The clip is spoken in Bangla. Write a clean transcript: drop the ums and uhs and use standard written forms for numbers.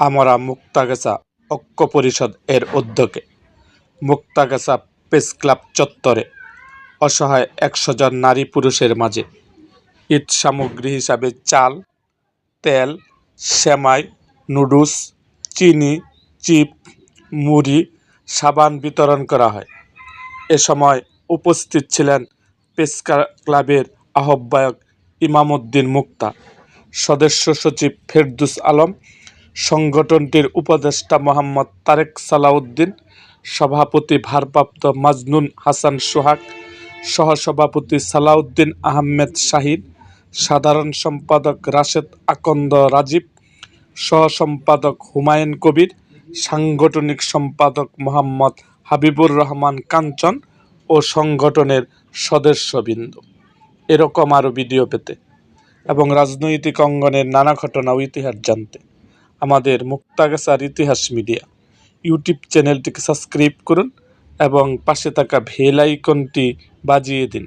আমরা মুক্তাগাছা ঐক্য পরিষদ এর উদ্যোগে মুক্তাগাছা প্রেসক্লাব চত্বরে অসহায় ১০০ জন নারী পুরুষের মাঝে ঈদ সামগ্রী হিসাবে চাল, তেল, সেমাই, নুডলস, চিনি, চিপ, মুড়ি, সাবান বিতরণ করা হয়। এ সময় উপস্থিত ছিলেন প্রেসক্লাবের আহ্বায়ক ইমামউদ্দিন মুক্তা, সদস্য সচিব ফেরদৌস আলম, সংগঠনটির উপদেষ্টা মোহাম্মদ তারেক সালাউদ্দিন, সভাপতি ভারপ্রাপ্ত মাজনুন হাসান সোহাগ, সহসভাপতি সালাউদ্দিন আহমেদ শাহিন, সাধারণ সম্পাদক রাশেদ আকন্দ রাজীব, সহসম্পাদক হুমায়ুন কবির, সাংগঠনিক সম্পাদক মোহাম্মদ হাবিবুর রহমান কাঞ্চন ও সংগঠনের সদস্যবৃন্দ। এরকম আরও ভিডিও পেতে এবং রাজনৈতিক অঙ্গনের নানা ঘটনা ও ইতিহাস জানতে আমাদের মুক্তাগাছার ইতিহাস মিডিয়া ইউটিউব চ্যানেলটিকে সাবস্ক্রাইব করুন এবং পাশে থাকা বেল আইকনটি বাজিয়ে দিন।